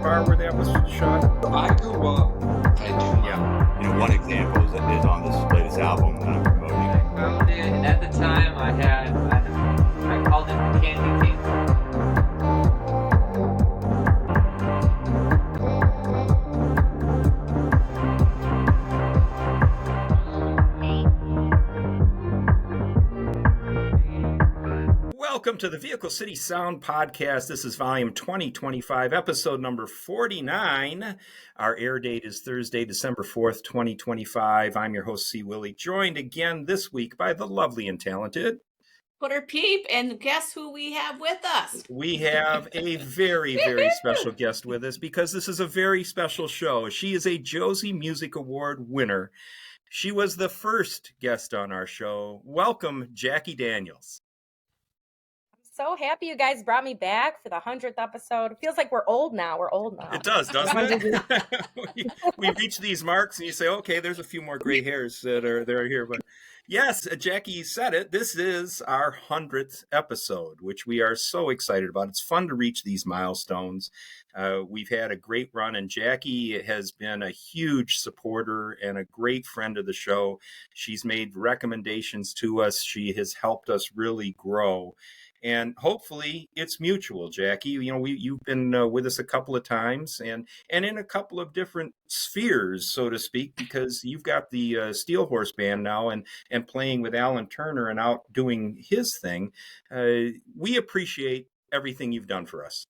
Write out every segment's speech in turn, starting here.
bar where that was shot? I grew up at Yeah. One example is on this latest album that I'm promoting. I found it, and at the time I called it the candy cane. Welcome to the Vehicle City Sound Podcast. This is volume 2025, episode number 49. Our air date is Thursday, December 4th, 2025. I'm your host, C. Willie, joined again this week by the lovely and talented Put her peep, and guess who we have with us? We have a very, very special guest with us because this is a very special show. She is a Josie Music Award winner. She was the first guest on our show. Welcome, Jacki Daniels. So happy you guys brought me back for the 100th episode. It feels like we're old now. It does, doesn't it? we reach these marks and you say, okay, there's a few more gray hairs that are here. But yes, Jacki said it. This is our 100th episode, which we are so excited about. It's fun to reach these milestones. We've had a great run, and Jacki has been a huge supporter and a great friend of the show. She's made recommendations to us. She has helped us really grow. And hopefully it's mutual, Jacki. You've been with us a couple of times and in a couple of different spheres, so to speak, because you've got the Steel Horse Band now and playing with Alan Turner and out doing his thing. We appreciate everything you've done for us.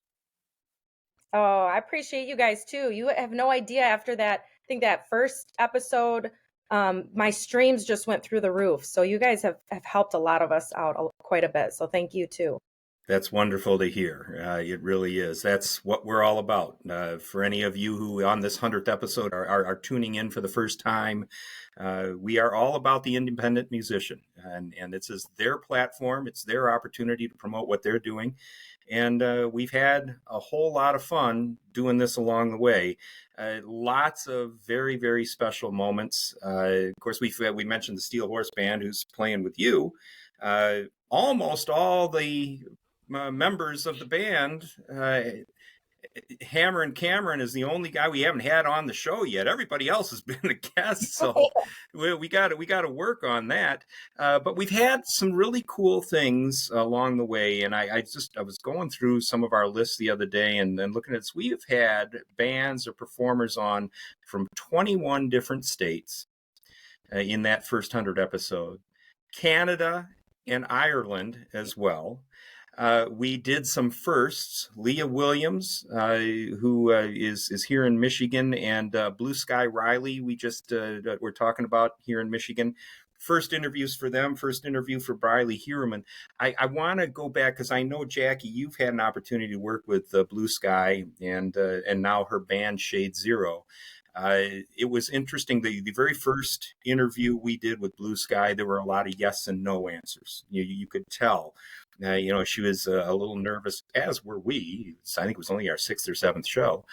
Oh, I appreciate you guys too. You have no idea after that, I think that first episode, my streams just went through the roof. So you guys have helped a lot of us out quite a bit. So thank you too. That's wonderful to hear. It really is. That's what we're all about. For any of you who on this 100th episode are tuning in for the first time, we are all about the independent musician. And this is their platform. It's their opportunity to promote what they're doing. And we've had a whole lot of fun doing this along the way. Lots of very, very special moments. Of course, we mentioned the Steel Horse Band who's playing with you. Almost all the members of the band, Hammer and Cameron is the only guy we haven't had on the show yet. Everybody else has been a guest, so we got to work on that. But we've had some really cool things along the way, and I was going through some of our lists the other day and looking at this. We have had bands or performers on from 21 different states in that first 100 episode, Canada and Ireland as well. We did some firsts. Leah Williams, who is here in Michigan, and Blue Sky Riley, we're talking about here in Michigan. First interviews for them, first interview for Briley Heuerman. I want to go back because I know, Jacki, you've had an opportunity to work with Blue Sky and now her band Shade Zero. It was interesting. The very first interview we did with Blue Sky, there were a lot of yes and no answers. You could tell. She was a little nervous, as were we. I think it was only our 6th or 7th show.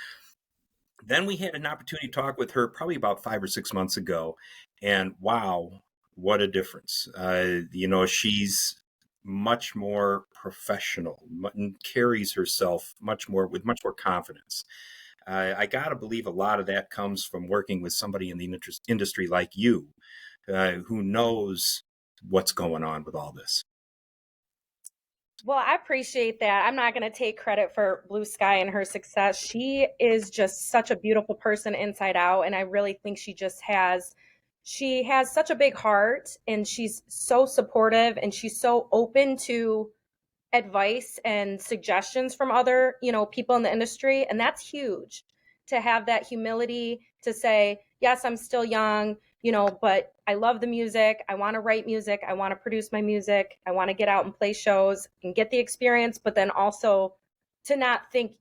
Then we had an opportunity to talk with her probably about 5 or 6 months ago. And wow, what a difference. She's much more professional and carries herself with much more confidence. I got to believe a lot of that comes from working with somebody in the industry like you, who knows what's going on with all this. Well, I appreciate that. I'm not going to take credit for Blue Sky and her success. She is just such a beautiful person inside out. And I really think she has such a big heart, and she's so supportive, and she's so open to advice and suggestions from other, people in the industry. And that's huge, to have that humility to say, yes, I'm still young, but I love the music. I want to write music. I want to produce my music. I want to get out and play shows and get the experience, but then also to not think,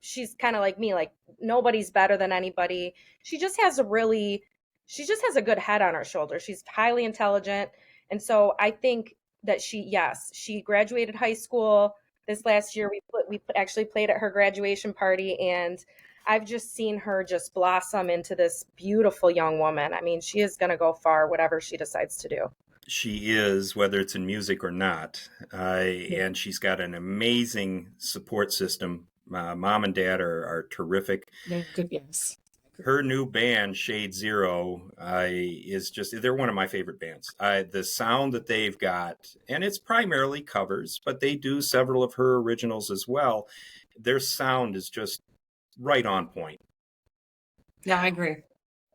she's kind of like me, like nobody's better than anybody. She just has a good head on her shoulder. She's highly intelligent. And so I think that she graduated high school this last year. We actually played at her graduation party, and I've just seen her just blossom into this beautiful young woman. I mean, she is going to go far, whatever she decides to do. She is, whether it's in music or not. And she's got an amazing support system Mom and dad are terrific. They're good, yes. Her new band, Shade Zero, is they're one of my favorite bands. The sound that they've got, and it's primarily covers, but they do several of her originals as well. Their sound is just right on point. Yeah, I agree.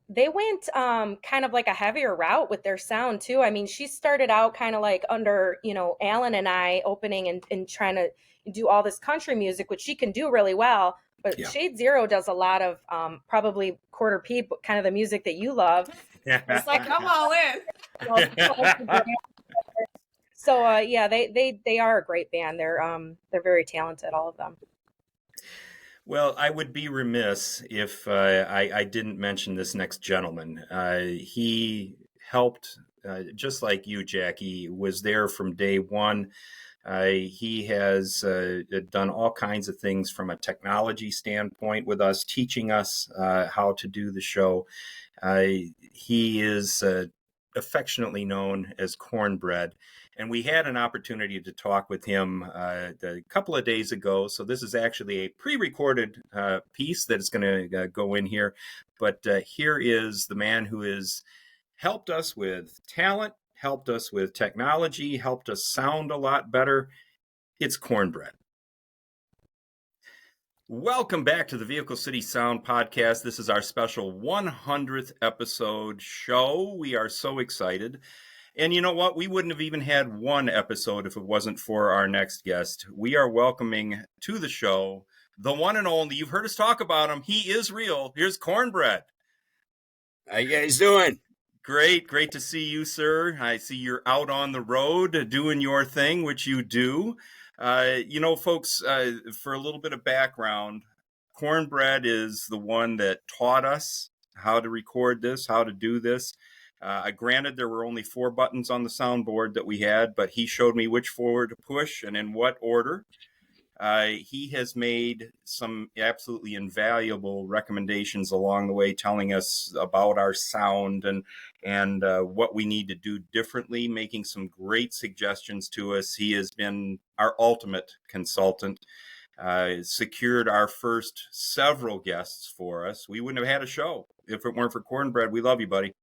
They went kind of like a heavier route with their sound too. I mean, she started out kind of like under, Alan and I opening and trying to do all this country music, which she can do really well. But Yeah. Shade Zero does a lot of probably quarter P, kind of the music that you love. It's like, come all in. So yeah, they are a great band. They're very talented, all of them. Well, I would be remiss if I didn't mention this next gentleman. He helped, just like you, Jackie, was there from day one. He has done all kinds of things from a technology standpoint with us, teaching us how to do the show. He is affectionately known as Cornbread. And we had an opportunity to talk with him a couple of days ago. So this is actually a pre-recorded piece that is going to go in here. But here is the man who has helped us with talent, helped us with technology, helped us sound a lot better. It's Cornbread. Welcome back to the Vehicle City Sound Podcast. This is our special 100th episode show. We are so excited. And you know what? We wouldn't have even had one episode if it wasn't for our next guest. We are welcoming to the show the one and only. You've heard us talk about him. He is real. Here's Cornbread. How you guys doing? Great to see you, sir. I see you're out on the road doing your thing, which you do. Folks, for a little bit of background, Cornbread is the one that taught us how to record this, how to do this. Granted, there were only 4 buttons on the soundboard that we had, but he showed me which 4 to push and in what order. He has made some absolutely invaluable recommendations along the way, telling us about our sound and what we need to do differently, making some great suggestions to us. He has been our ultimate consultant, secured our first several guests for us. We wouldn't have had a show if it weren't for Cornbread. We love you, buddy.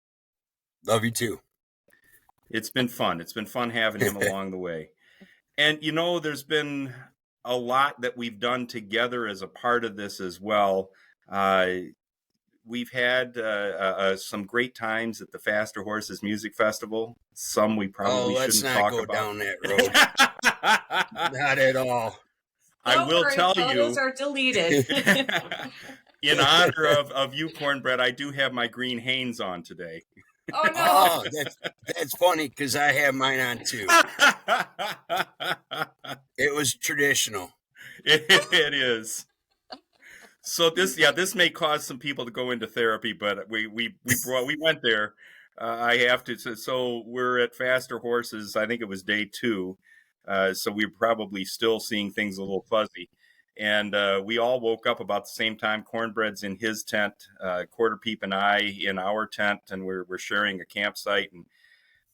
Love you too. It's been fun. It's been fun having him along the way. And, there's been a lot that we've done together as a part of this as well. We've had some great times at the Faster Horses Music Festival. Some we probably shouldn't talk about. Let's not go down that road. Not at all. I will tell you. Those are deleted. In honor of you, Cornbread, I do have my green Hanes on today. Oh, no. Oh, that's funny because I have mine on too. It was traditional. It is. So this may cause some people to go into therapy, but we went there. I have to. So we're at Faster Horses. I think it was day 2. So we're probably still seeing things a little fuzzy. And we all woke up about the same time. Cornbread's in his tent, Quarter Peep and I in our tent, and we're sharing a campsite. And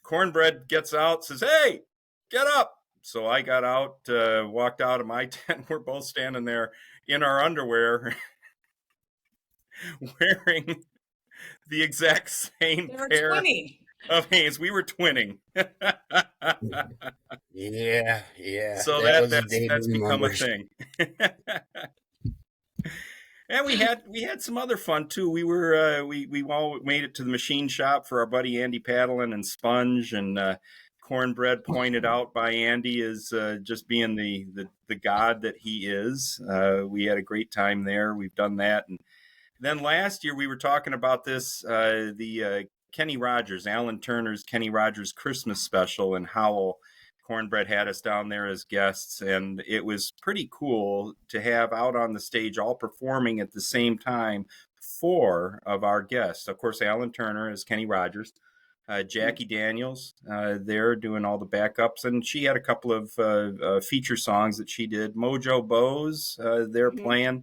Cornbread gets out, says, "Hey, get up!" So I got out, walked out of my tent. We're both standing there in our underwear, wearing the exact same pair of Hanes. We were twinning. Yeah. So that's become a thing. And we had some other fun too. We were we all made it to the machine shop for our buddy Andy Paddlin and Sponge, and Cornbread, pointed out by Andy, as just being the god that he is. We had a great time there. We've done that, and then last year we were talking about this the Kenny Rogers, Alan Turner's Kenny Rogers Christmas special, and Howell. Cornbread had us down there as guests, and it was pretty cool to have out on the stage, all performing at the same time, 4 of our guests. Of course, Alan Turner is Kenny Rogers, Jacki Daniels, there doing all the backups, and she had a couple of feature songs that she did. Mojo Bose, they're playing,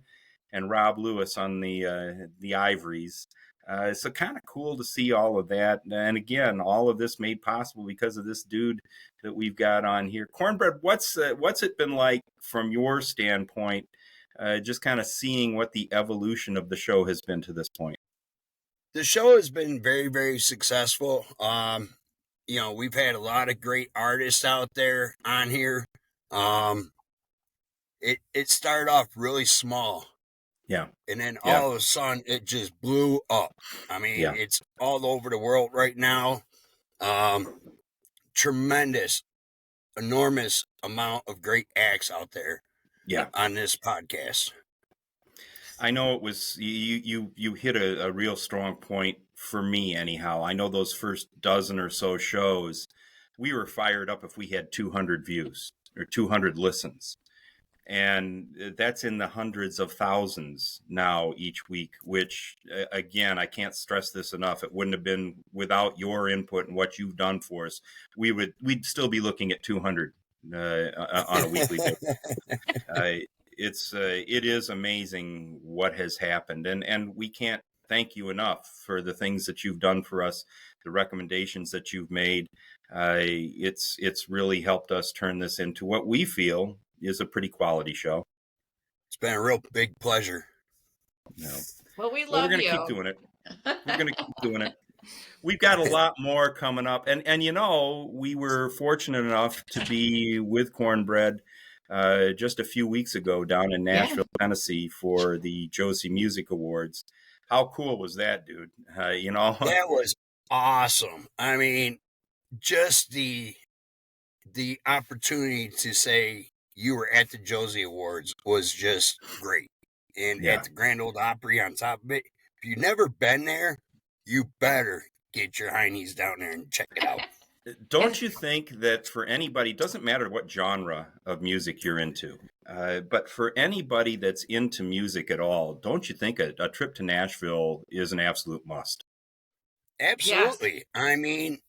and Rob Lewis on the ivories. So kind of cool to see all of that. And again, all of this made possible because of this dude that we've got on here. Cornbread, what's it been like from your standpoint, just kind of seeing what the evolution of the show has been to this point. The show has been very, very successful. We've had a lot of great artists out there on here. It started off really small. Yeah. And then Yeah. all of a sudden it just blew up. I mean, Yeah. it's all over the world right now. Tremendous, enormous amount of great acts out there. Yeah. On this podcast. I know it was you hit a real strong point for me anyhow. I know those first dozen or so shows, we were fired up if we had 200 views or 200 listens. And that's in the hundreds of thousands now each week, which again, I can't stress this enough. It wouldn't have been without your input and what you've done for us. We'd still be looking at 200 on a weekly basis. It is amazing what has happened, and we can't thank you enough for the things that you've done for us, the recommendations that you've made. It's really helped us turn this into what we feel is a pretty quality show. It's been a real big pleasure. No. Well, we're going to keep doing it. We're going to keep doing it. We've got a lot more coming up, and we were fortunate enough to be with Cornbread just a few weeks ago down in Nashville, Tennessee for the Josie Music Awards. How cool was that, dude? That was awesome. I mean, just the opportunity to say you were at the Josie Awards was just great. And at the Grand Ole Opry on top of it, if you've never been there, you better get your heinies down there and check it out. Don't you think that for anybody, it doesn't matter what genre of music you're into, but for anybody that's into music at all, don't you think a trip to Nashville is an absolute must? Absolutely. Yes. I mean,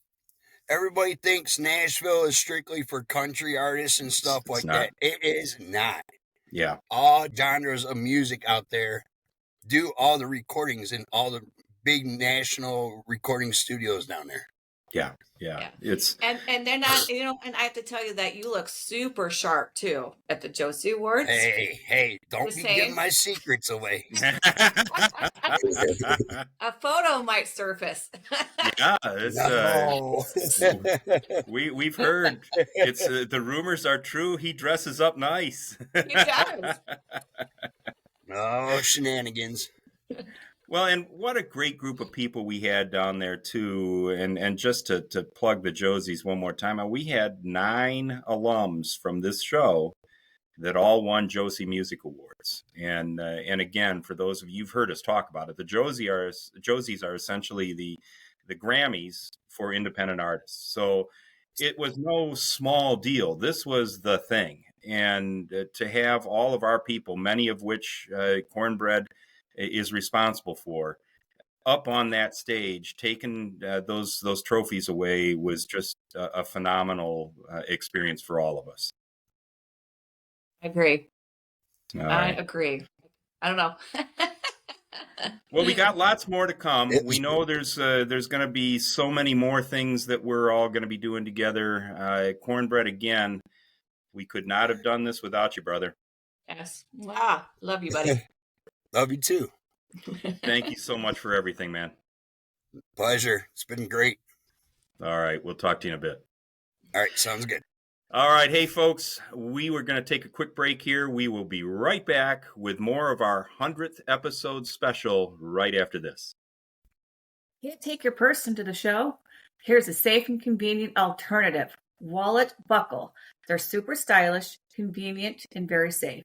everybody thinks Nashville is strictly for country artists and stuff like that. It is not. Yeah. All genres of music out there. Do all the recordings in all the big national recording studios down there. Yeah. It's and they're not, and I have to tell you that you look super sharp too at the Josie Awards. Hey, don't be giving my secrets away. A photo might surface. Yeah, we've heard it's the rumors are true. He dresses up nice. He does. No shenanigans. Well, and what a great group of people we had down there too. And just to plug the Josies one more time, we had 9 alums from this show that all won Josie Music Awards. And again, for those of you who've heard us talk about it, the Josies are essentially the Grammys for independent artists. So it was no small deal. This was the thing. And to have all of our people, many of which Cornbread is responsible for, up on that stage, taking those trophies away was just a phenomenal experience for all of us. I agree. I agree. I don't know. Well, we got lots more to come. We know there's going to be so many more things that we're all going to be doing together. Cornbread, again, we could not have done this without you, brother. Yes. Wow. Love you, buddy. Love you too. Thank you so much for everything, man. Pleasure. It's been great. All right. We'll talk to you in a bit. All right. Sounds good. All right. Hey, folks, we were going to take a quick break here. We will be right back with more of our 100th episode special right after this. Can't take your purse into the show? Here's a safe and convenient alternative. Wallet Buckle. They're super stylish, convenient, and very safe.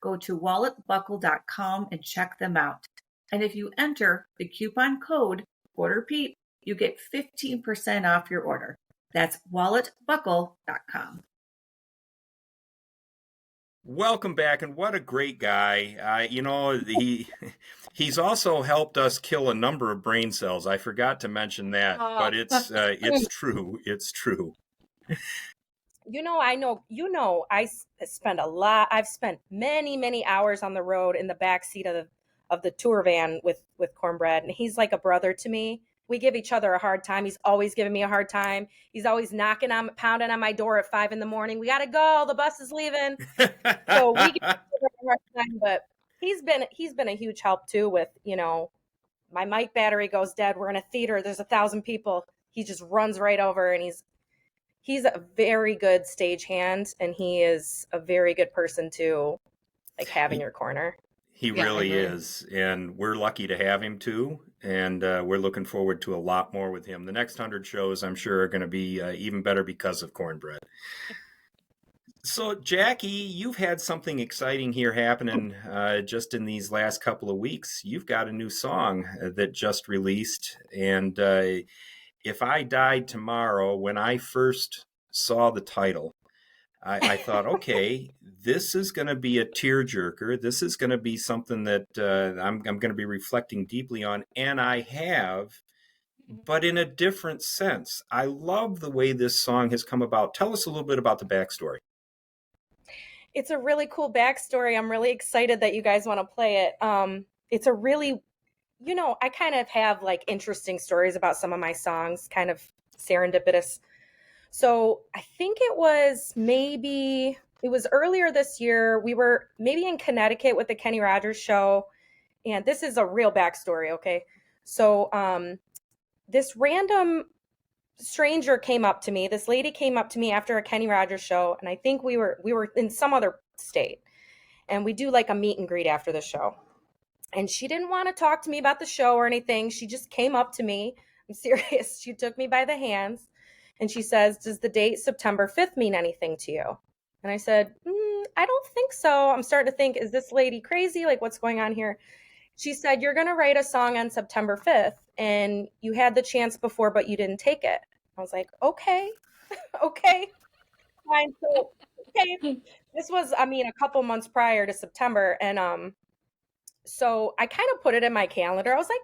Go to walletbuckle.com and check them out. And if you enter the coupon code ORDERPETE, you get 15% off your order. That's walletbuckle.com. Welcome back, and what a great guy. He's also helped us kill a number of brain cells. I forgot to mention that, but it's true. It's true. I've spent many hours on the road in the back seat of the tour van with Cornbread, and he's like a brother to me. we give each other a hard time. He's always giving me a hard time. He's always pounding on my door at 5 a.m. We got to go. The bus is leaving. So we give each other a hard time, but he's been a huge help too with, my mic battery goes dead. We're in a theater. There's 1,000 people. He just runs right over, and he's a very good stage hand, and he is a very good person to have in your corner. He really is, and we're lucky to have him too, and we're looking forward to a lot more with him. The next 100 shows, I'm sure, are going to be even better because of Cornbread. So, Jackie, you've had something exciting here happening just in these last couple of weeks. You've got a new song that just released, and If I Died Tomorrow, when I first saw the title, I thought, okay, this is going to be a tearjerker. This is going to be something that I'm going to be reflecting deeply on, and I have, but in a different sense. I love the way this song has come about. Tell us a little bit about the backstory. It's a really cool backstory. I'm really excited that you guys want to play it. It's a really, I kind of have interesting stories about some of my songs, kind of serendipitous. So I think it was earlier this year. We were maybe in Connecticut with the Kenny Rogers show. And this is a real backstory. Okay. So, this random stranger came up to me. This lady came up to me after a Kenny Rogers show. And I think we were in some other state, and we do a meet and greet after the show. And she didn't want to talk to me about the show or anything. She just came up to me. I'm serious. She took me by the hands. And she says, does the date September 5th mean anything to you? And I said, I don't think so. I'm starting to think, is this lady crazy? What's going on here? She said, you're going to write a song on September 5th, and you had the chance before, but you didn't take it. I was like, okay, okay, fine. So, okay. This was, a couple months prior to September. And so I kind of put it in my calendar. I was like,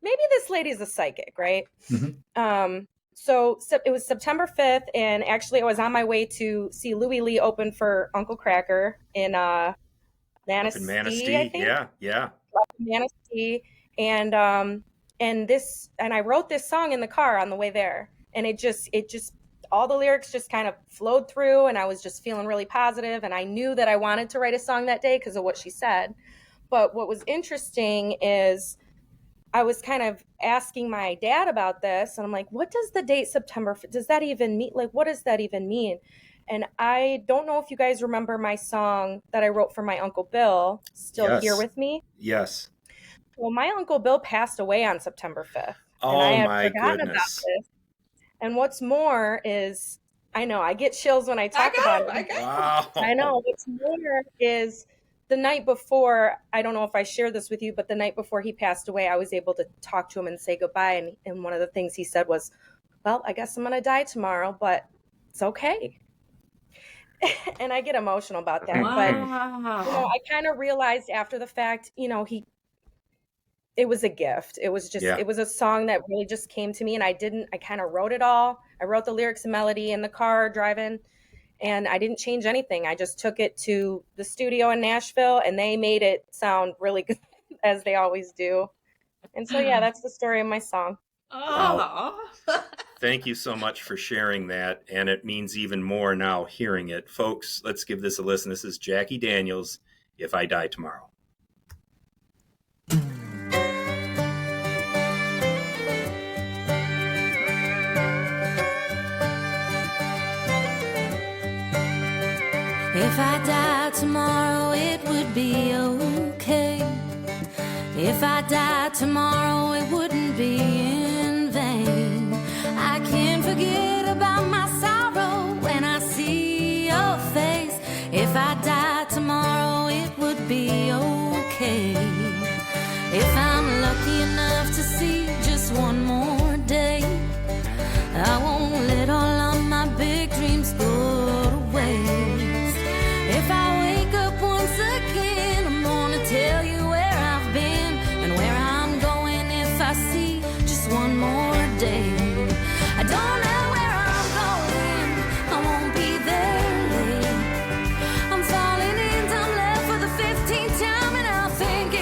maybe this lady's a psychic, right? Mm-hmm. So it was September 5th, and actually I was on my way to see Louie Lee open for Uncle Cracker in Manistee, I think. Yeah. Manistee, and I wrote this song in the car on the way there, and it just all the lyrics just kind of flowed through, and I was just feeling really positive, and I knew that I wanted to write a song that day because of what she said. But what was interesting is I was kind of asking my dad about this, and I'm like, what does the date September, does that even mean? What does that even mean? And I don't know if you guys remember my song that I wrote for my Uncle Bill, Still Here With Me. Yes. Well, my Uncle Bill passed away on September 5th. Oh, and I had my forgotten goodness. about this. And what's more is, I know, I get chills when I talk about it. Wow. I know. What's more is the night before, I don't know if I shared this with you, but the night before he passed away, I was able to talk to him and say goodbye. And one of the things he said was, well, I guess I'm going to die tomorrow, but it's okay. And I get emotional about that. Wow. But I kind of realized after the fact, it was a gift. It was just, It was a song that really just came to me, and I kind of wrote it all. I wrote the lyrics and melody in the car driving, and I didn't change anything. I just took it to the studio in Nashville, and they made it sound really good, as they always do. And so, that's the story of my song. Oh. Thank you so much for sharing that, and it means even more now hearing it. Folks, let's give this a listen. This is Jacki Daniels, If I Die Tomorrow. If I died tomorrow, it would be okay. If I died tomorrow, it wouldn't be in vain. I can't forget about my sorrow when I see your face. If I died tomorrow, it would be okay. If I'm lucky enough to see just one more day, I won't let all of my big dreams go to waste. If I wake up once again, I'm gonna tell you where I've been and where I'm going if I see just one more day. I don't know where I'm going, I won't be there late. I'm falling in time left for the 15th time, and I'll think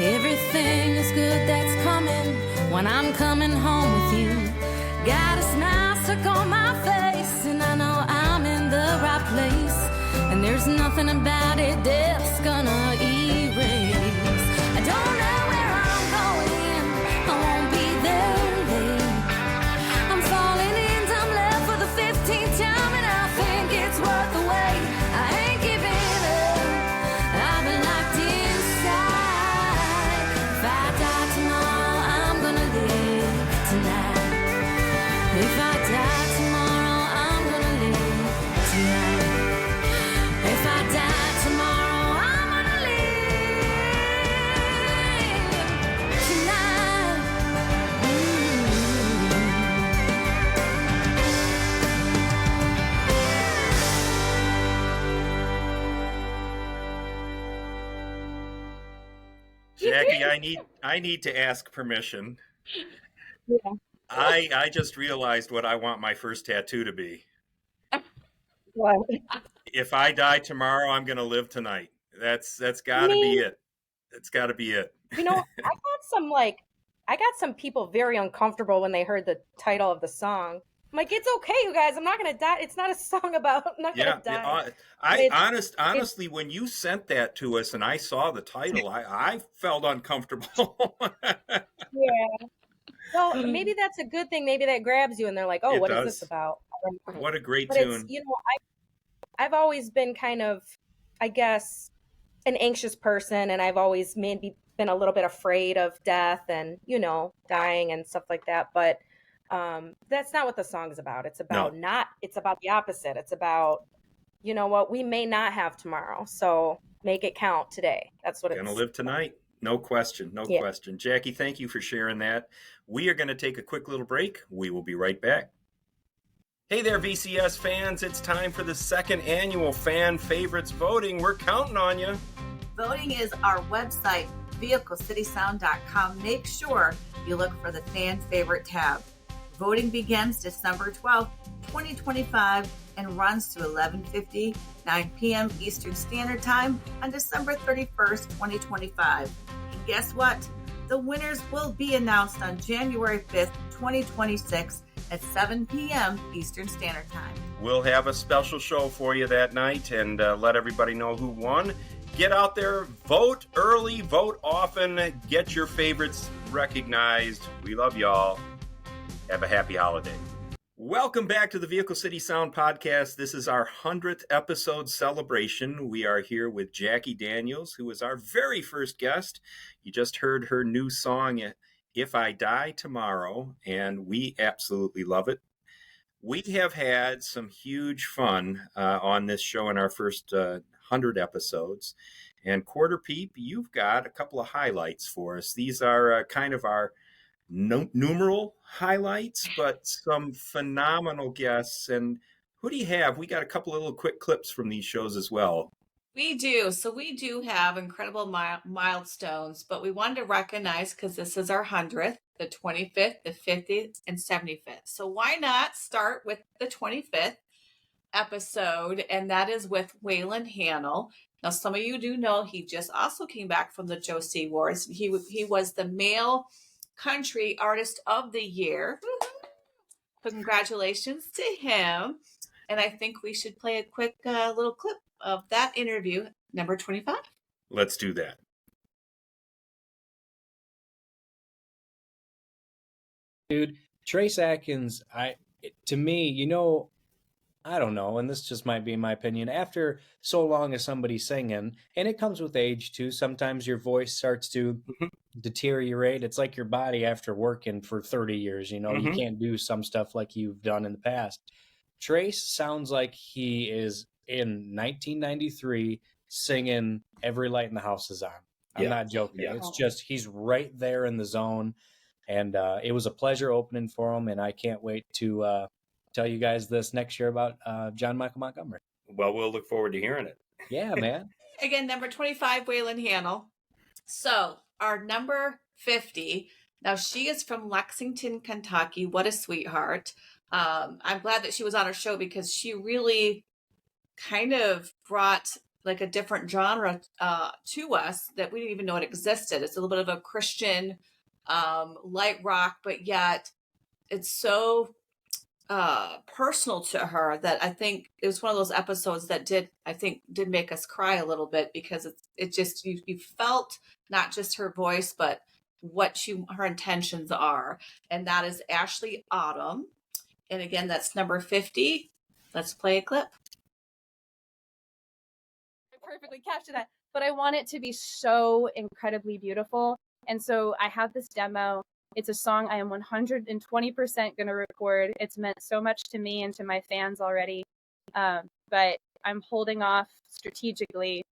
Everything is good that's coming when I'm coming home with you. Got a smile stuck on my face, and I know I'm in the right place. And there's nothing about it death's gonna erase. I don't know where I'm going, I won't be there late. I'm falling in, I'm left for the 15th time, and I think it's worth the wait. I ain't giving up, I've been locked inside. If I die tomorrow, I'm gonna live tonight. If I die tomorrow, I'm gonna live tonight. If I die tomorrow, I'm gonna live tonight. Jackie, I need to ask permission. Yeah. I just realized what I want my first tattoo to be. What? If I die tomorrow, I'm going to live tonight. That's got to be it. It's got to be it. You know, I got some people very uncomfortable when they heard the title of the song. I'm like, it's okay, you guys. I'm not gonna die. It's not a song about. I'm not gonna die. Honestly, when you sent that to us and I saw the title, I felt uncomfortable. Yeah. Well, maybe that's a good thing. Maybe that grabs you, and they're like, "Oh, what is this about?" What a great But tune! it's, you know, I've always been kind of, I guess, an anxious person, and I've always maybe been a little bit afraid of death and, you know, dying and stuff like that. But that's not what the song's about. It's about it's about the opposite. It's about, you know what, we may not have tomorrow, so make it count today. That's what it's gonna live tonight. No question. No question. Jackie, thank you for sharing that. We are going to take a quick little break. We will be right back. Hey there, VCS fans. It's time for the second annual Fan Favorites voting. We're counting on you. Voting is our website, vehiclecitysound.com. Make sure you look for the Fan Favorite tab. Voting begins December 12th, 2025 and runs to 11:59 p.m. Eastern Standard Time on December 31st, 2025. And guess what? The winners will be announced on January 5th, 2026 at 7 p.m. Eastern Standard Time. We'll have a special show for you that night and let everybody know who won. Get out there, vote early, vote often, get your favorites recognized. We love y'all. Have a happy holiday. Welcome back to the Vehicle City Sound Podcast. This is our 100th episode celebration. We are here with Jacki Daniels, who is our very first guest. You just heard her new song, If I Die Tomorrow, and we absolutely love it. We have had some huge fun on this show in our first 100 episodes. And Quarter Peep, you've got a couple of highlights for us. These are kind of our numeral highlights, but some phenomenal guests. And who do you have? We got a couple of little quick clips from these shows as well. We do. So we do have incredible milestones, but we wanted to recognize, because this is our 100th, the 25th, the 50th, and 75th. So why not start with the 25th episode? And that is with Waylon Hannell. Now, some of you do know he just also came back from the Josie Awards. He was the male country artist of the year. Congratulations to him. And I think we should play a quick little clip of that interview, number 25. Let's do that. Dude, Trace Atkins, to me, you know, I don't know, and this just might be my opinion, after so long as somebody singing, and it comes with age too, sometimes your voice starts to deteriorate. It's like your body after working for 30 years, you know, you can't do some stuff like you've done in the past. Trace sounds like he is in 1993 singing Every Light in the House is On. I'm not joking. Yeah. It's just, he's right there in the zone, and it was a pleasure opening for him, and I can't wait to tell you guys this next year about John Michael Montgomery. Well, we'll look forward to hearing it. Yeah, man. Again, number 25, Waylon Hannell. So our number 50, now she is from Lexington, Kentucky. What a sweetheart. I'm glad that she was on our show, because she really kind of brought like a different genre to us that we didn't even know it existed. It's a little bit of a Christian light rock, but yet it's so personal to her that I think it was one of those episodes that did make us cry a little bit, because it just you felt not just her voice but what her intentions are, and that is Ashley Autumn. And again, that's number 50. Let's play a clip. I perfectly captured that, but I want it to be so incredibly beautiful. And so I have this demo. It's a song I am 120% going to record. It's meant so much to me and to my fans already. But I'm holding off strategically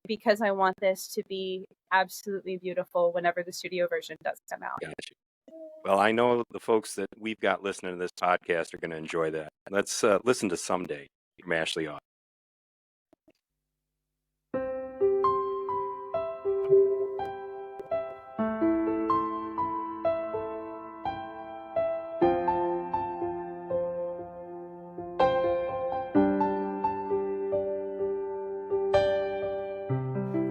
because I want this to be absolutely beautiful whenever the studio version does come out. Gotcha. Well, I know the folks that we've got listening to this podcast are going to enjoy that. Let's listen to Someday from Ashley Autumn.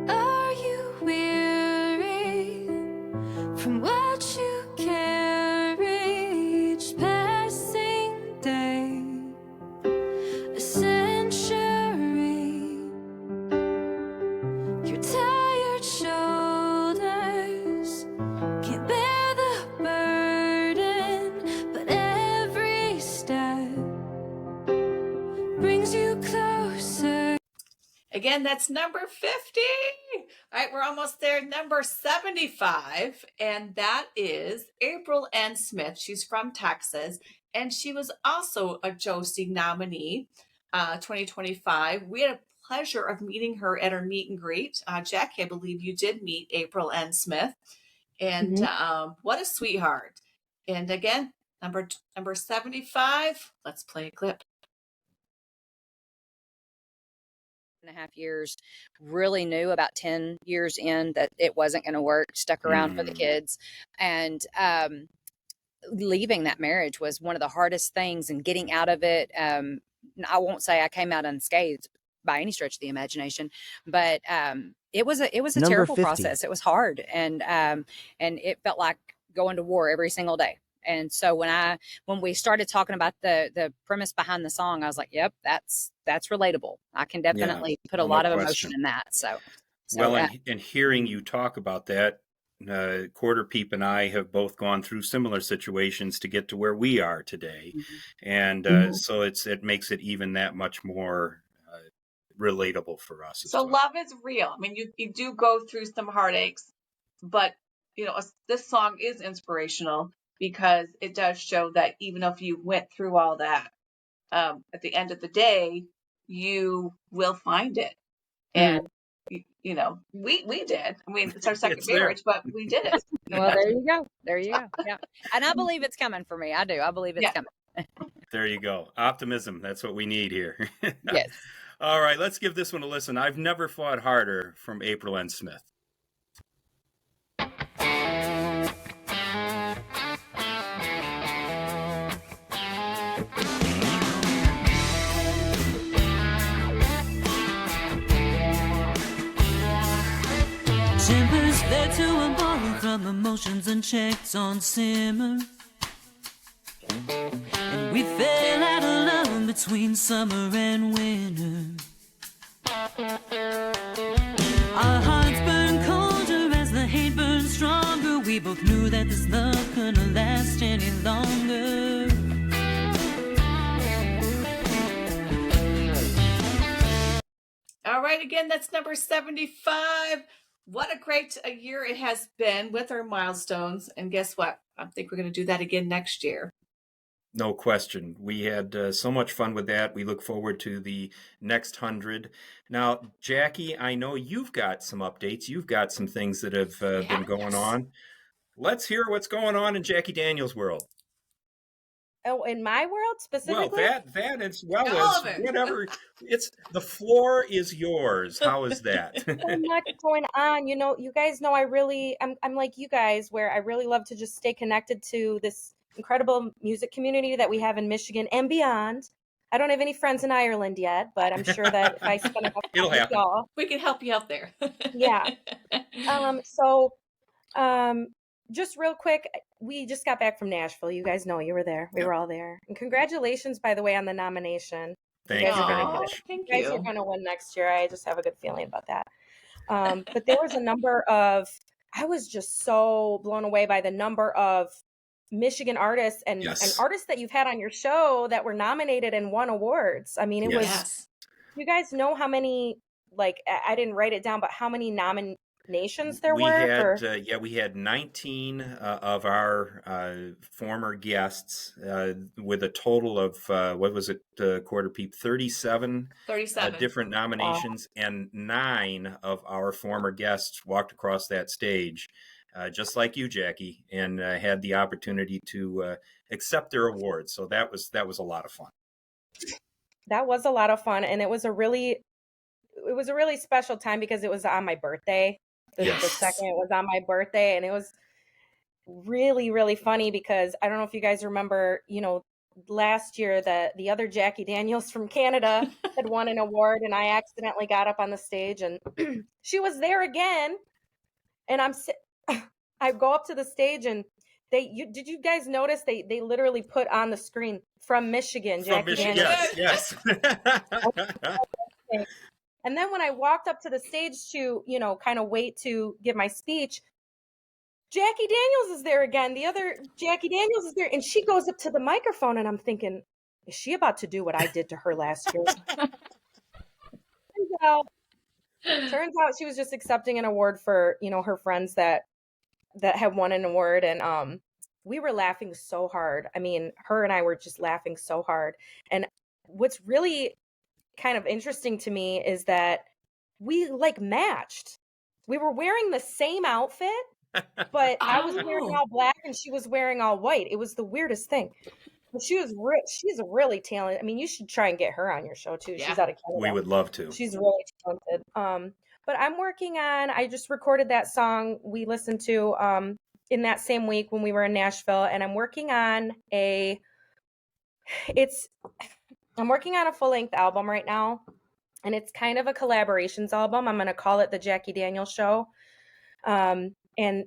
Are you weary from what you carry each passing day? A century, your tired shoulders can't bear the burden, but every step brings you closer. Again, that's number 50. All right, we're almost there. Number 75, and that is April N. Smith. She's from Texas, and she was also a Josie nominee 2025. We had a pleasure of meeting her at her meet and greet. Jackie, I believe you did meet April N. Smith, and what a sweetheart. And again, number 75, let's play a clip. 1.5 years, really knew about 10 years in that it wasn't going to work, stuck around for the kids. And leaving that marriage was one of the hardest things, and getting out of it. I won't say I came out unscathed by any stretch of the imagination, but it was a Number terrible 50. process. It was hard, and it felt like going to war every single day. And so when we started talking about the premise behind the song, I was like, yep, that's relatable. I can definitely put a lot of emotion in that. So well, and hearing you talk about that, Quarter Peep and I have both gone through similar situations to get to where we are today. And so it makes it even that much more relatable for us. So love is real. I mean, you do go through some heartaches, but this song is inspirational because it does show that even if you went through all that, at the end of the day, you will find it. And we did. I mean, it's our second marriage, but we did it. Well, there you go. There you go. Yeah. And I believe it's coming for me. I do. I believe it's coming. There you go. Optimism. That's what we need here. Yes. All right, let's give this one a listen. I've Never Fought Harder from April N. Smith. Tempers fled to a boil from emotions unchecked on simmer. And we fell out of love between summer and winter. Our hearts burned colder as the hate burned stronger. We both knew that this love couldn't last any longer. All right, again, that's number 75. What a great year it has been with our milestones. And guess what? I think we're going to do that again next year. No question. We had so much fun with that. We look forward to the next 100. Now, Jackie, I know you've got some updates. You've got some things that have been going on. Let's hear what's going on in Jacki Daniels' world. Oh, in my world specifically? Well, that as well as whatever. The floor is yours. How is that? So much going on. You guys know I'm like you guys, where I really love to just stay connected to this incredible music community that we have in Michigan and beyond. I don't have any friends in Ireland yet, but I'm sure that if I spend enough time It'll with happen. y'all, We can help you out there. yeah. So, just real quick, we just got back from Nashville. You guys know you were there. We Yep. were all there. And congratulations, by the way, on the nomination. Thank you guys you are very gonna much. Thank you guys are you. gonna win next year. I just have a good feeling about that. But there was a number of, I was just so blown away by the number of Michigan artists and Yes. artists that you've had on your show that were nominated and won awards. I mean, it was, Yes. you guys know how many, like, I didn't write it down, but how many nominations there We were had for? we had 19 of our former guests with a total of what was it, quarter peep, 37 37. different nominations, and 9 of our former guests walked across that stage, just like you, Jackie, and had the opportunity to accept their awards. So that was a lot of fun. That was a lot of fun, and it was a really special time because it was on my birthday. The Yes. second was on my birthday, and it was really, really funny because I don't know if you guys remember, last year the other Jacki Daniels from Canada had won an award, and I accidentally got up on the stage, and she was there again, and I go up to the stage, and did you guys notice they literally put on the screen from Michigan, From Jacki Michigan, Daniels. yes. And then when I walked up to the stage to, kind of wait to give my speech, Jacki Daniels is there again. The other Jacki Daniels is there, and she goes up to the microphone, and I'm thinking, is she about to do what I did to her last year? Turns out she was just accepting an award for, her friends that had won an award, and we were laughing so hard. I mean, her and I were just laughing so hard. And what's really kind of interesting to me is that we like matched. We were wearing the same outfit, but I was wearing all black and she was wearing all white. It was the weirdest thing. But she's a really talented. I mean, you should try and get her on your show too. Yeah. She's out of Canada. We would love to. She's really talented. But I'm working on, I just recorded that song we listened to in that same week when we were in Nashville, and I'm working on a full-length album right now, and it's kind of a collaborations album. I'm going to call it the Jacki Daniels Show. And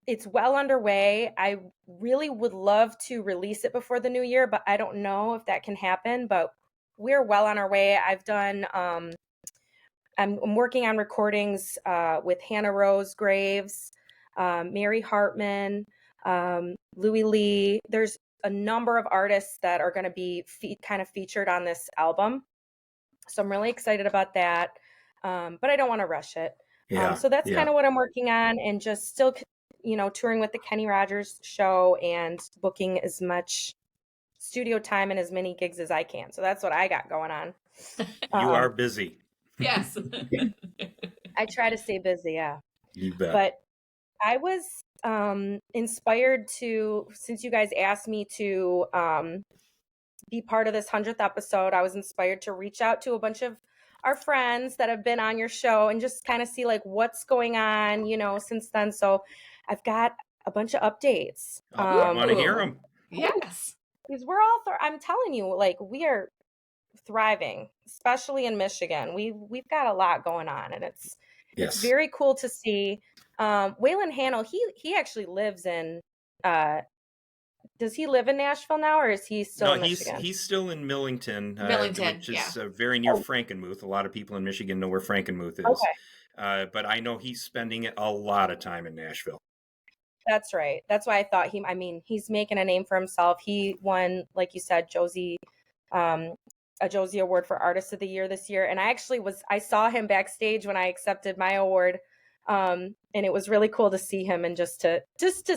it's well underway. I really would love to release it before the new year, but I don't know if that can happen, but we're well on our way. I've done, I'm working on recordings with Hannah Rose Graves, Mary Hartman, Louie Lee. There's a number of artists that are going to be kind of featured on this album. So I'm really excited about that. But I don't want to rush it. So that's kind of what I'm working on, and just still, touring with the Kenny Rogers Show and booking as much studio time and as many gigs as I can. So that's what I got going on. You are busy. Yes. I try to stay busy. Yeah. You bet. But I was inspired to, since you guys asked me to be part of this 100th episode, I was inspired to reach out to a bunch of our friends that have been on your show and just kind of see like what's going on, since then. So I've got a bunch of updates. I want to hear them. Yes. Because we're all, I'm telling you, like, we are thriving, especially in Michigan. We've got a lot going on, and it's very cool to see. Waylon Hannell, he actually lives in, does he live in Nashville now, or is he still in Michigan? No, he's still in Millington, which is very near Frankenmuth. A lot of people in Michigan know where Frankenmuth is. Okay. But I know he's spending a lot of time in Nashville. That's right. That's why I thought he's making a name for himself. He won, like you said, a Josie Award for Artist of the Year this year. And I saw him backstage when I accepted my award. And it was really cool to see him and just to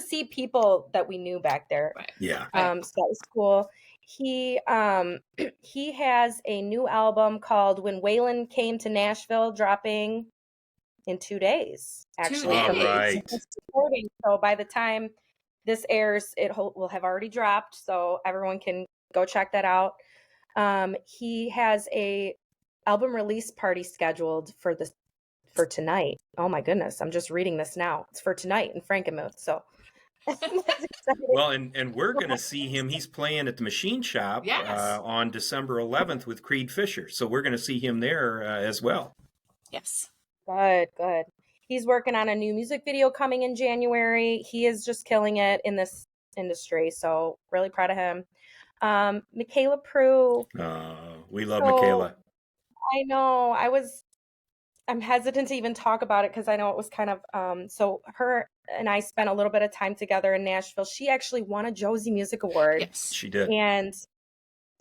see people that we knew back there. Right. Yeah. So that was cool. He has a new album called When Waylon Came to Nashville, dropping in 2 days. Actually, all right. So by the time this airs, it will have already dropped. So everyone can go check that out. He has a album release party scheduled for tonight. Oh my goodness. I'm just reading this now. It's for tonight in Frankenmuth. So That's exciting. Well, and we're going to see him. He's playing at the Machine Shop Yes. on December 11th with Creed Fisher. So we're going to see him there as well. Yes. Good, good. He's working on a new music video coming in January. He is just killing it in this industry. So really proud of him. Michaela Prue. We love So, Michaela. I know. I'm hesitant to even talk about it because I know it was kind of so her and I spent a little bit of time together in Nashville. She actually won a Josie Music Award. Yes. She did. And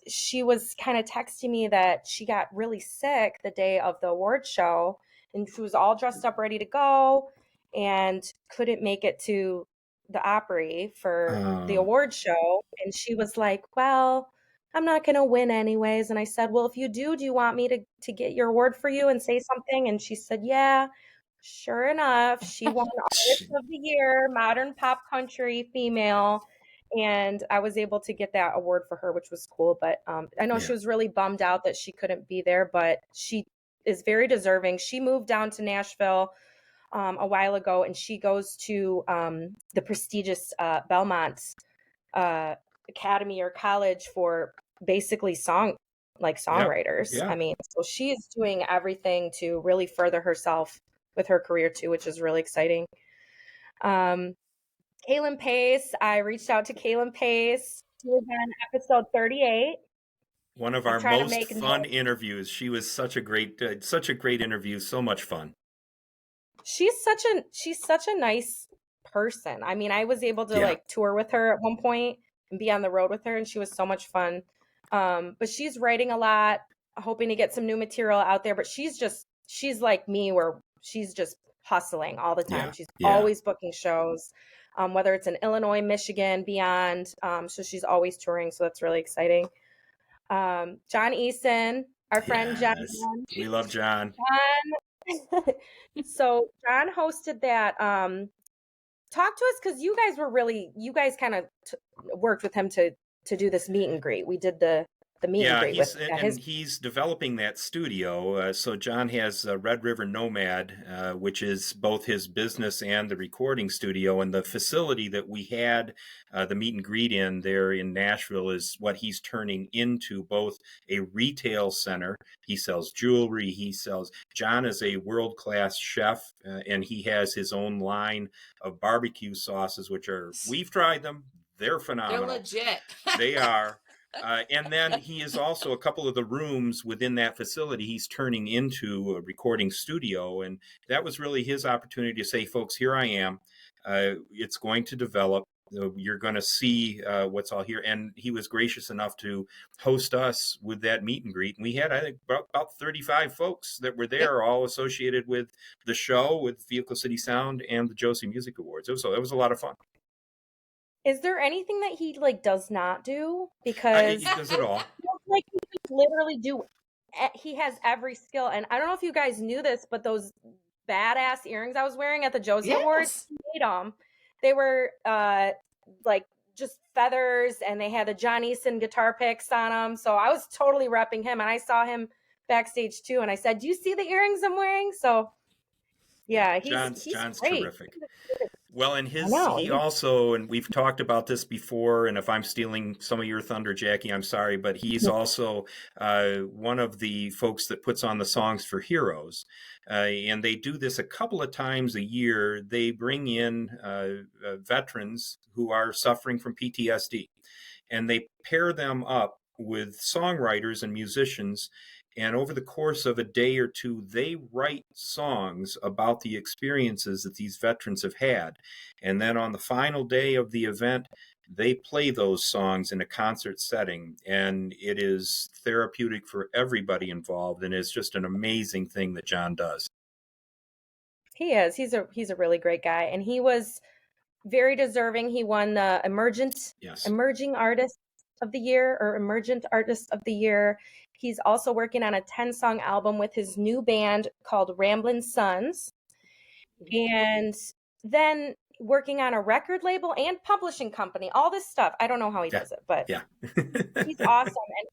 she was kind of texting me that she got really sick the day of the award show, and she was all dressed up ready to go and couldn't make it to the Opry for the award show. And she was like, well, I'm not going to win anyways. And I said, well, if you do you want me to get your award for you and say something? And she said, yeah. Sure enough, she won Artist of the Year, Modern Pop Country Female. And I was able to get that award for her, which was cool. But I know she was really bummed out that she couldn't be there, but she is very deserving. She moved down to Nashville a while ago, and she goes to the prestigious Belmont Academy or college for basically songwriters. Yeah. I mean, so she is doing everything to really further herself with her career too, which is really exciting. Kaylin Pace, I reached out to Kaylin Pace. She was on episode 38. One of our most fun interviews. She was such a great interview. So much fun. She's such a nice person. I mean, I was able to like tour with her at one point and be on the road with her, and she was so much fun. But she's writing a lot, hoping to get some new material out there. But she's like me, where she's just hustling all the time. She's always booking shows, whether it's in Illinois, Michigan, beyond. So she's always touring. So that's really exciting. John Eason, our friend John. We love John. So John hosted that. Talk to us, because you guys kind of worked with him to do this meet and greet. We did the meet and greet with he's developing that studio. So John has Red River Nomad, which is both his business and the recording studio. And the facility that we had the meet and greet in there in Nashville is what he's turning into both a retail center. He sells jewelry. John is a world-class chef, and he has his own line of barbecue sauces, we've tried them. They're phenomenal. They're legit. They are. And then he is also, a couple of the rooms within that facility he's turning into a recording studio. And that was really his opportunity to say, folks, here I am. It's going to develop. You're going to see what's all here. And he was gracious enough to host us with that meet and greet. And we had, I think, about 35 folks that were there, all associated with the show, with Vehicle City Sound and the Josie Music Awards. It was a lot of fun. Is there anything that he does not do? Because he does it all. Like he could literally do. He has every skill, and I don't know if you guys knew this, but those badass earrings I was wearing at the Josie Awards, he made them. They were just feathers, and they had the John Eason guitar picks on them. So I was totally repping him, and I saw him backstage too, and I said, "Do you see the earrings I'm wearing?" So yeah, he's great. Terrific. Well, and he also, and we've talked about this before, and if I'm stealing some of your thunder, Jackie, I'm sorry, but he's also one of the folks that puts on the songs for Heroes. And they do this a couple of times a year. They bring in veterans who are suffering from PTSD, and they pair them up with songwriters and musicians. And over the course of a day or two, they write songs about the experiences that these veterans have had. And then on the final day of the event, they play those songs in a concert setting. And it is therapeutic for everybody involved. And it's just an amazing thing that John does. He is. He's a really great guy. And he was very deserving. He won the Emerging Artist of the Year, or Emergent Artist of the Year. He's also working on a 10-song album with his new band called Ramblin' Sons. And then working on a record label and publishing company, all this stuff. I don't know how he does it, but he's awesome. And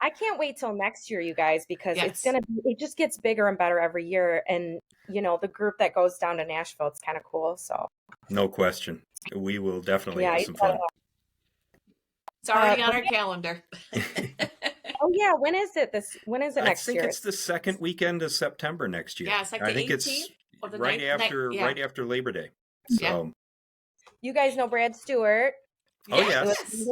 I can't wait till next year, you guys, because it just gets bigger and better every year. And, the group that goes down to Nashville, it's kind of cool. So no question. We will definitely Yeah, have some fun. It's already on but our calendar. oh yeah, when is it I next think year? it's the second weekend of September next year. Yeah, it's like I the think 18th it's or the right 9th. after Yeah. right after Labor Day. Yeah. So, You guys know Brad Stewart. oh yes.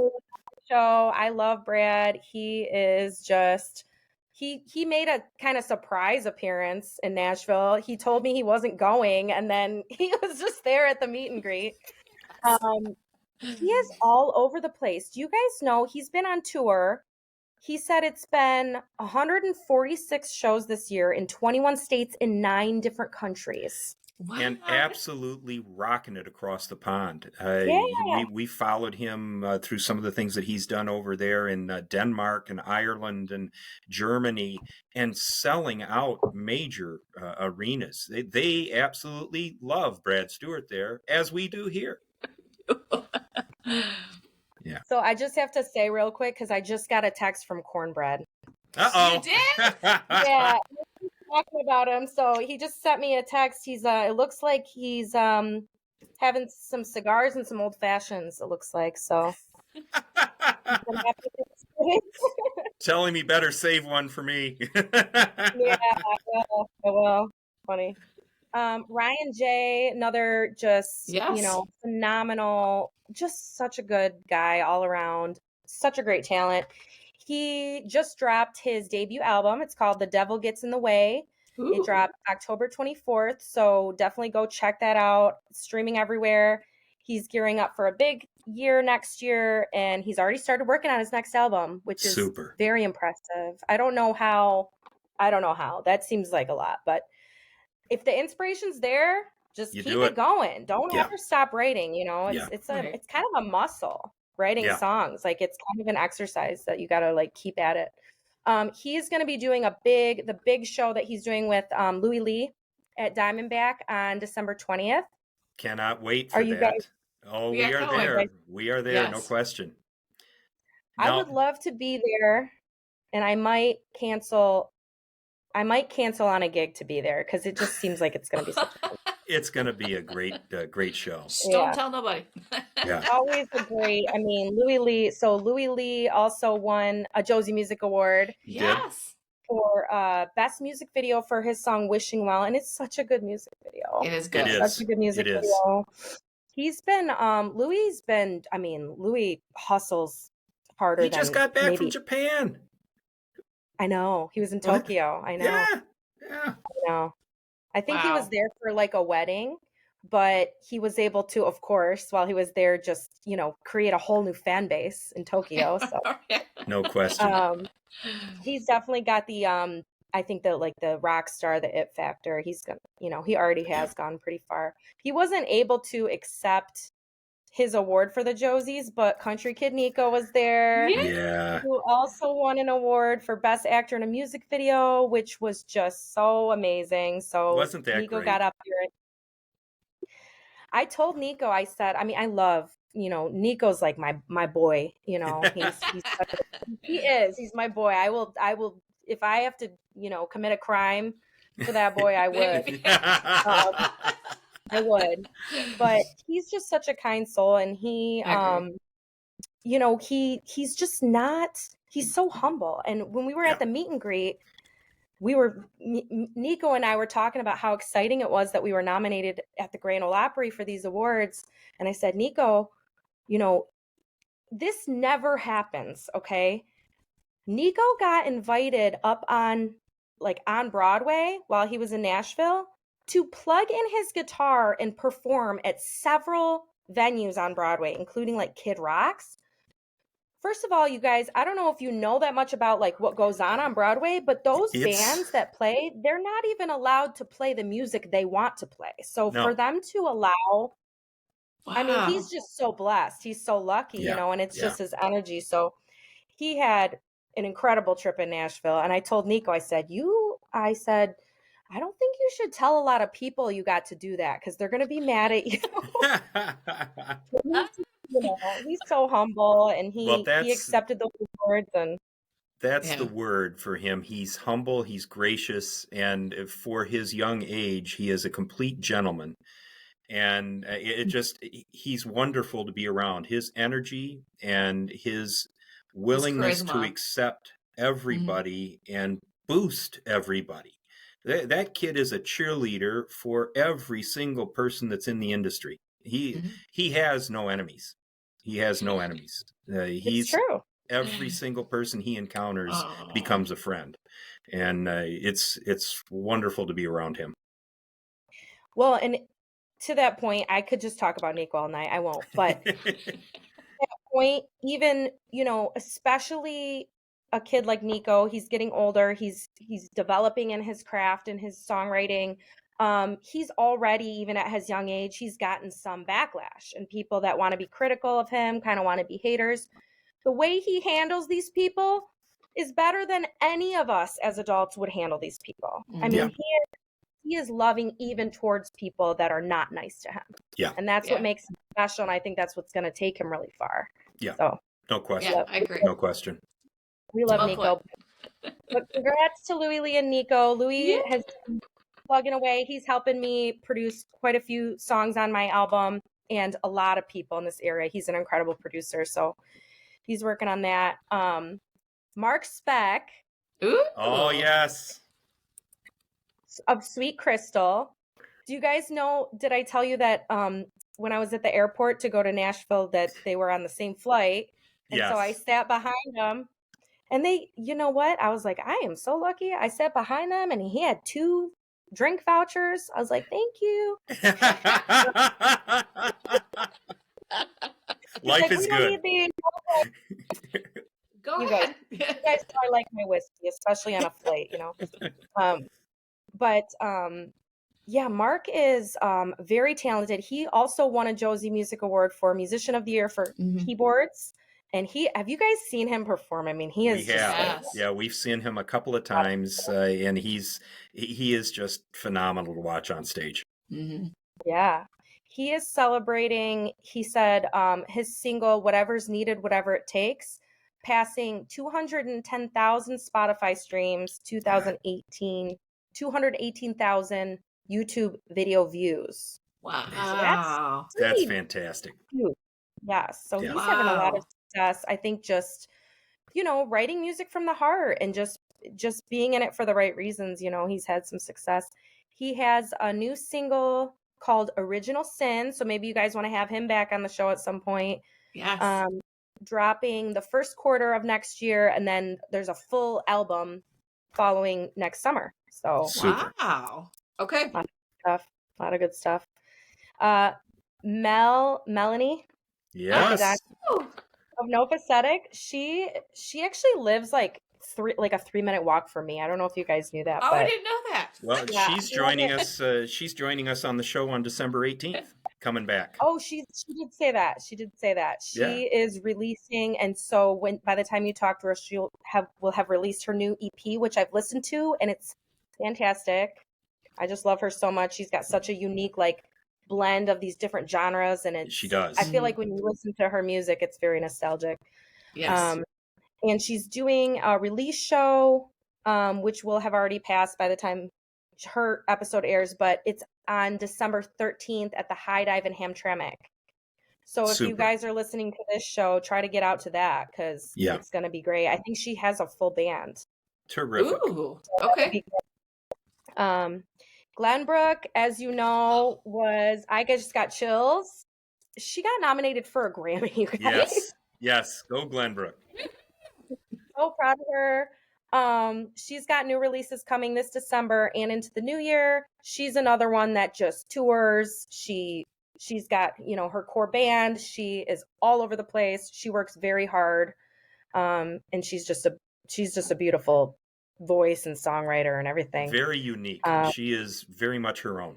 Show. I love Brad. He is just he made a kind of surprise appearance in Nashville. He told me he wasn't going, and then he was just there at the meet and greet. He is all over the place. Do you guys know he's been on tour? He said it's been 146 shows this year in 21 states in 9 different countries. Wow. And absolutely rocking it across the pond. Yeah. We followed him through some of the things that he's done over there in Denmark and Ireland and Germany, and selling out major arenas. They absolutely love Brad Stewart there, as we do here. Yeah. So I just have to say real quick, because I just got a text from Cornbread. Uh-oh. You did? Yeah, talking about him. So he just sent me a text. He's it looks like he's having some cigars and some old fashions, it looks like. So Telling me better save one for me. yeah, I will. Funny. Ryan J, another just phenomenal, just such a good guy all around, such a great talent. He just dropped his debut album. It's called The Devil Gets in the Way. Ooh. It dropped October 24th, so definitely go check that out. It's streaming everywhere. He's gearing up for a big year next year, and he's already started working on his next album, which is super very impressive. I don't know how. That seems like a lot, but if the inspiration's there, just keep it going. Don't ever stop writing. It's kind of a muscle, writing songs. Like, it's kind of an exercise that you got to like keep at it. He's going to be doing the big show that he's doing with Louis Lee at Diamondback on December 20th. Cannot wait for Are you that. guys? Oh, we are there. Right? We are there, no question. I would love to be there, and I might cancel on a gig to be there, because it just seems like it's going to be such fun. It's going to be a great show. Don't tell nobody. Yeah. Always a great. I mean, Louis Lee. So Louis Lee also won a Josie Music Award. Yes. For best music video for his song "Wishing Well," and it's such a good music video. It is good. Such a good music video. He's been Louis hustles harder. He just got back from Japan. I know. He was in Tokyo. I know. Yeah. I know. I think he was there for like a wedding, but he was able to, of course, while he was there, just, create a whole new fan base in Tokyo. So no question. He's definitely got the I think that like the rock star, the it factor. He's gonna, he already has gone pretty far. He wasn't able to accept his award for the Josies, but Country Kid Nico was there. Yeah. Who also won an award for Best Actor in a Music Video, which was just so amazing. So wasn't that Nico great? got up here. I told Nico, I said, I love, Nico's like my boy, he is. He's my boy. I will if I have to, commit a crime for that boy, I would. I would. But he's just such a kind soul, and he he's just not, he's so humble. And when we were at the meet and greet, Nico and I were talking about how exciting it was that we were nominated at the Grand Ole Opry for these awards. And I said, Nico, this never happens. Okay. Nico got invited up on Broadway while he was in Nashville to plug in his guitar and perform at several venues on Broadway, including like Kid Rock's. First of all, you guys, I don't know if you know that much about like what goes on Broadway, but those bands that play, they're not even allowed to play the music they want to play. So for them to allow, I mean, he's just so blessed. He's so lucky, and it's just his energy. So he had an incredible trip in Nashville. And I told Nico, I said, I don't think you should tell a lot of people you got to do that, because they're going to be mad at you. He's so humble, and he accepted those awards, and that's the word for him. He's humble, he's gracious, and for his young age, he is a complete gentleman. and he's wonderful to be around. His energy and his willingness to charisma. accept everybody and boost everybody. That kid is a cheerleader for every single person that's in the industry. He has no enemies. He has no enemies. It's He's true. every single person he encounters Oh. becomes a friend, and it's wonderful to be around him. Well, and to that point, I could just talk about Nico all night. I won't, but to that point, even, you know, especially a kid like Nico, he's getting older, he's developing in his craft and his songwriting. He's already, even at his young age, he's gotten some backlash, and people that want to be critical of him, kind of want to be haters. The way he handles these people is better than any of us as adults would handle these people. I mean, Yeah. he is loving even towards people that are not nice to him. Yeah. And that's what makes him special, and I think that's what's going to take him really far. Yeah. So No question. Yeah, I agree. No question. we love Well Nico. But congrats to Louie Lee and Nico. Louie has been plugging away. He's helping me produce quite a few songs on my album and a lot of people in this area. He's an incredible producer, so he's working on that. Mark Speck. Ooh. Oh, yes. Of Sweet Crystal. Do you guys know, did I tell you that when I was at the airport to go to Nashville that they were on the same flight? And so I Yes. sat behind them, and they, you know what? I was like, I am so lucky. I sat behind them, and he had 2 drink vouchers. I was like, thank you. Life like, is we don't good. need these. Go You ahead. you guys know I like my whiskey, especially on a flight, you know. Yeah, Mark is very talented. He also won a Josie Music Award for Musician of the Year for keyboards. And have you guys seen him perform? I mean, he is We have. Yeah, we've seen him a couple of times, and he is just phenomenal to watch on stage. Yeah. He is celebrating, he said, his single, Whatever's Needed, Whatever It Takes, passing 210,000 Spotify streams, 218,000 YouTube video views. Wow. So That's fantastic. huge. Yes. So Yeah. he's having a lot of success. I think just, you know, writing music from the heart and just being in it for the right reasons. You know, he's had some success. He has a new single called Original Sin. So maybe you guys want to have him back on the show at some point. Yes. Dropping the first quarter of next year. And then there's a full album following next summer. So Super. Wow. Okay. a lot of good stuff. Melanie. Yes. Of No Pathetic. She actually lives like a 3-minute walk from me. I don't know if you guys knew that. Oh, but I didn't know that. Well, Yeah. she's joining us. She's joining us on the show on December 18th. Coming back. Oh, she did say that. She is releasing, and so by the time you talk to her, will have released her new EP, which I've listened to, and it's fantastic. I just love her so much. She's got such a unique blend of these different genres, and She does. I feel like when you listen to her music, it's very nostalgic. Yes. And she's doing a release show, which will have already passed by the time her episode airs, but it's on December 13th at the High Dive in Hamtramck. So if you Super. guys are listening to this show, try to get out to that because it's going to be great. I think she has a full band. Terrific. Ooh. Okay. Glenbrook, as you know, I just got chills. She got nominated for a Grammy, you guys. Yes. Go Glenbrook. So proud of her. She's got new releases coming this December and into the new year. She's another one that just tours. She's got, her core band. She is all over the place. She works very hard. And she's just a beautiful voice and songwriter and everything. Very unique. She is very much her own.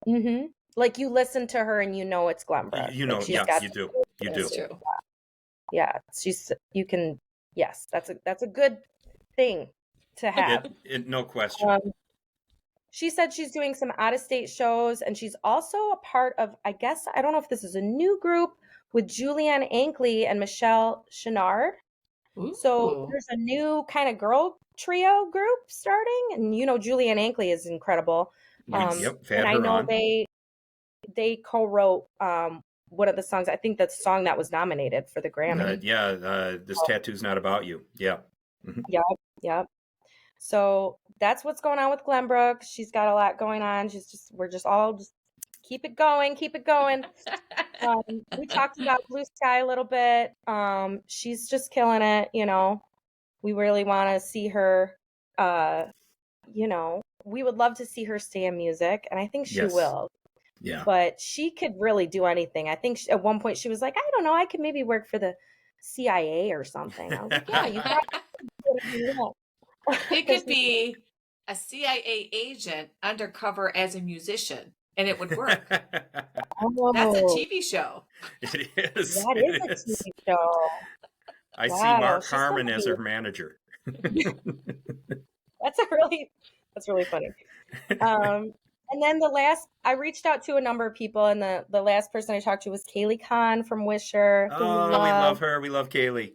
Mm-hmm. Like you listen to her and it's Glenbrook. You know, you do. You do. That's true. Yeah, that's a good thing to have. No question. She said she's doing some out-of-state shows, and she's also a part of, I don't know if this is a new group, with Julianne Ankley and Michelle Chenard. Ooh. So there's a new kind of girl trio group starting, and Julianne Ankley is incredible. Yep, and I know they co-wrote one of the songs. I think the song that was nominated for the Grammy. This Tattoo's Not About You. Yeah. Mhm. Yep. So that's what's going on with Glenbrook. She's got a lot going on. We're just all just keep it going. We talked about Blue Sky a little bit. She's just killing it, you know. We really want to see her, you know, we would love to see her stay in music, and I think she Yes. will. Yeah. But she could really do anything. I think at one point she was like, I don't know, I could maybe work for the CIA or something. I was like, yeah, you probably could do whatever you want. It could be a CIA agent undercover as a musician, and it would work. That's a TV show. It is. That It is a is. TV show. I see Wow, Mark she's gonna Harmon as be- her manager. That's really funny. And then I reached out to a number of people, and the last person I talked to was Kaylee Khan from Wisher. Who Oh, we love her. We love Kaylee.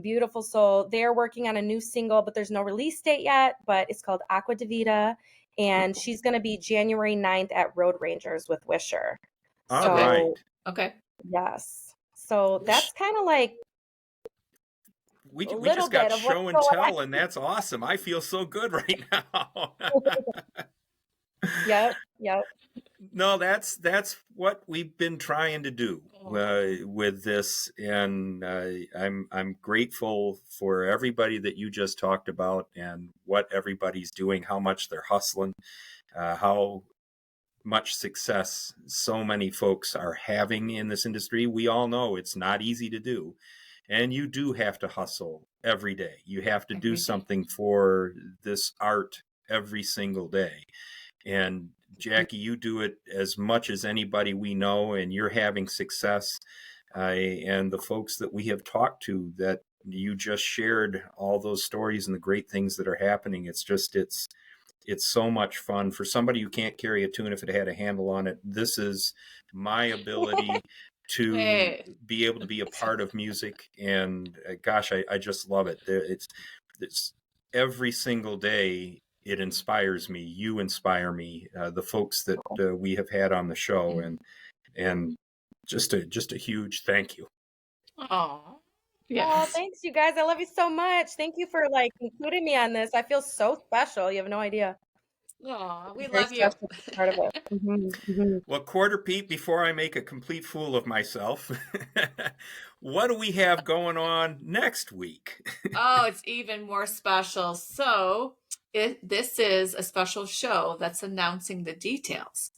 Beautiful soul. They're working on a new single, but there's no release date yet, but it's called Aqua Divita, and she's going to be January 9th at Road Rangers with Wisher. All right. Okay. Yes. So that's kind of like We a just little got bit of show what's and going tell, and that's awesome. I feel so good right now. Yep. No, that's what we've been trying to do with this, and I'm grateful for everybody that you just talked about and what everybody's doing, how much they're hustling, how much success so many folks are having in this industry. We all know it's not easy to do, and you do have to hustle every day. You have to do something for this art every single day. And Jacki, you do it as much as anybody we know, and you're having success. And the folks that we have talked to, that you just shared all those stories and the great things that are happening. It's so much fun for somebody who can't carry a tune if it had a handle on it. This is my ability to be able to be a part of music, and gosh, I just love it. It's every single day. It inspires me. You inspire me. The folks that we have had on the show, and just a huge thank you. Oh, yes. Oh, thanks, you guys. I love you so much. Thank you for including me on this. I feel so special. You have no idea. Oh, we Very love you. Part of it. Well, Quarter Pete, before I make a complete fool of myself, what do we have going on next week? Oh, it's even more special. So this is a special show that's announcing the details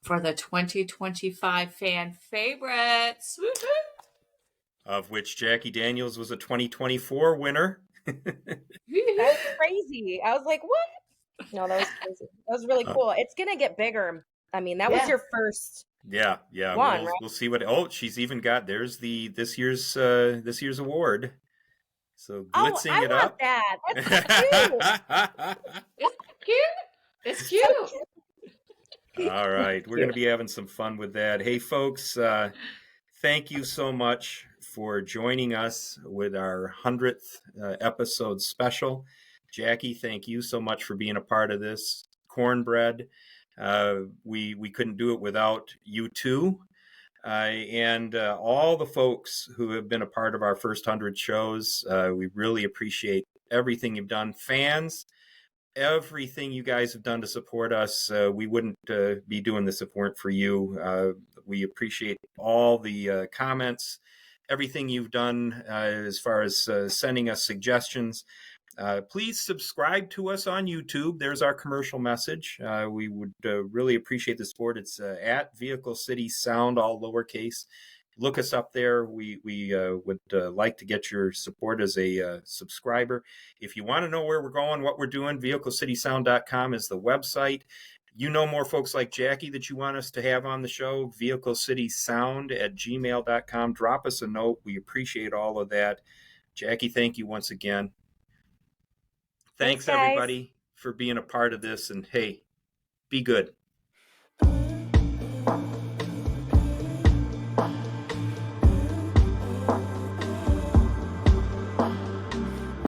for the 2025 fan favorites. Woo-hoo! Of which Jacki Daniels was a 2024 winner. That was crazy. I was like, what? No, that was crazy. That was really cool. It's going to get bigger. I mean, that was your first Yeah. one, We'll, right? we'll see what. She's even got. There's this year's award. So blitzing it up. That. That's cute. It's cute. All right, we're going to be having some fun with that. Hey, folks, thank you so much for joining us with our 100th episode special. Jacki, thank you so much for being a part of this. Cornbread, we couldn't do it without you two. And all the folks who have been a part of our first 100 shows. We really appreciate everything you've done. Fans, everything you guys have done to support us. We wouldn't be doing this if it weren't for you. We appreciate all the comments, everything you've done as far as sending us suggestions. Please subscribe to us on YouTube. There's our commercial message. We would really appreciate the support. It's at Vehicle City Sound, all lowercase. Look us up there. We would like to get your support as a subscriber. If you want to know where we're going, what we're doing, vehiclecitysound.com is the website. You know more folks like Jacki that you want us to have on the show, vehiclecitysound@gmail.com. Drop us a note. We appreciate all of that. Jacki, thank you once again. Thanks everybody for being a part of this, and hey, be good.